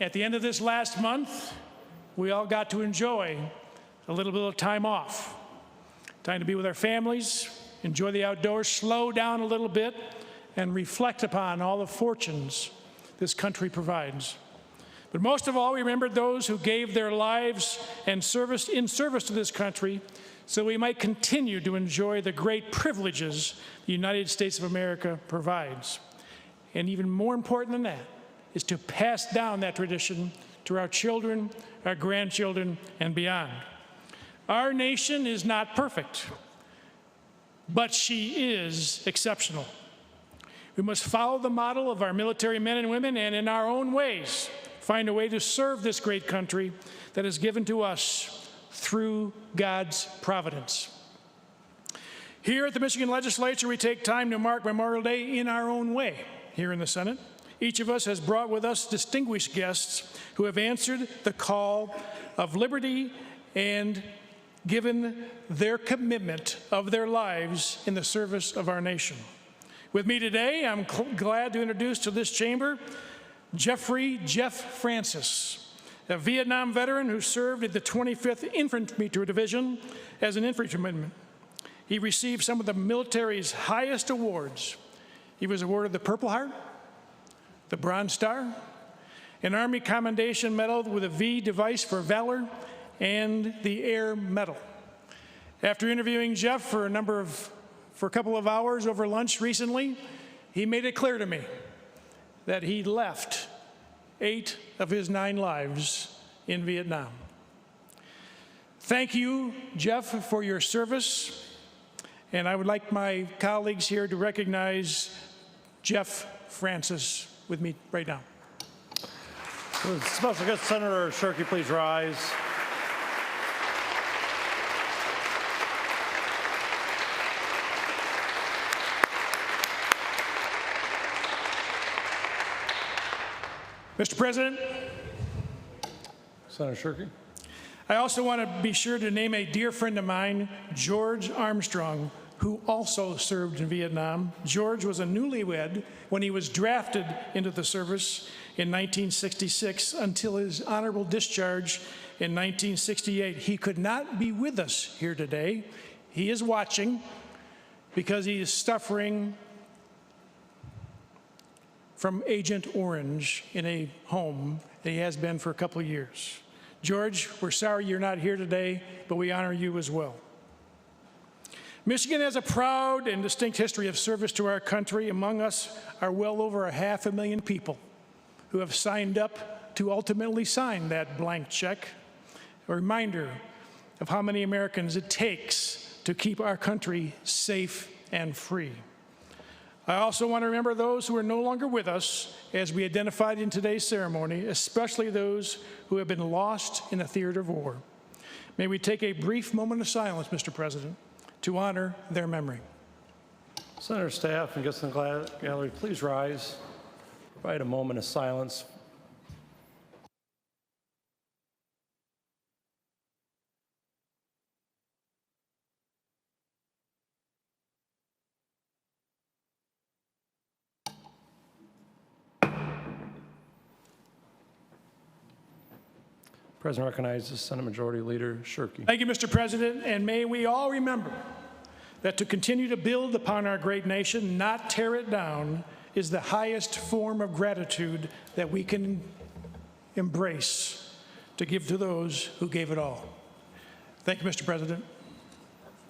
at the end of this last month, we all got to enjoy a little bit of time off. Time to be with our families, enjoy the outdoors, slow down a little bit, and reflect upon all the fortunes this country provides. But most of all, we remembered those who gave their lives and service to this country so we might continue to enjoy the great privileges the United States of America provides. And even more important than that is to pass down that tradition to our children, our grandchildren, and beyond. Our nation is not perfect, but she is exceptional. We must follow the model of our military men and women and in our own ways find a way to serve this great country that is given to us through God's providence. Here at the Michigan Legislature, we take time to mark Memorial Day in our own way here in the Senate. Each of us has brought with us distinguished guests who have answered the call of liberty and given their commitment of their lives in the service of our nation. With me today, I'm glad to introduce to this chamber Jeff Francis, a Vietnam veteran who served at the 25th Infantry Division as an infantryman. He received some of the military's highest awards. He was awarded the Purple Heart, the Bronze Star, an Army Commendation Medal with a V device for valor, and the Air Medal. After interviewing Jeff for a couple of hours over lunch recently, he made it clear to me that he left 8 of his 9 lives in Vietnam. Thank you, Jeff, for your service, and I would like my colleagues here to recognize Jeff Francis with me right now. Special guest Senator Shirkey, please rise. Mr. President, Senator Shirkey. I also want to be sure to name a dear friend of mine, George Armstrong, who also served in Vietnam. George was a newlywed when he was drafted into the service in 1966 until his honorable discharge in 1968. He could not be with us here today. He is watching because he is suffering from Agent Orange in a home that he has been for a couple of years. George, we're sorry you're not here today, but we honor you as well. Michigan has a proud and distinct history of service to our country. Among us are well over 500,000 people who have signed up to ultimately sign that blank check, a reminder of how many Americans it takes to keep our country safe and free. I also want to remember those who are no longer with us as we identified in today's ceremony, especially those who have been lost in the theater of war. May we take a brief moment of silence, Mr. President, to honor their memory. Senator, staff, and guests in the gallery, please rise. Provide a moment of silence. President recognizes Senate Majority Leader Shirkey. Thank you, Mr. President, and may we all remember that to continue to build upon our great nation, not tear it down, is the highest form of gratitude that we can embrace to give to those who gave it all. Thank you, Mr. President.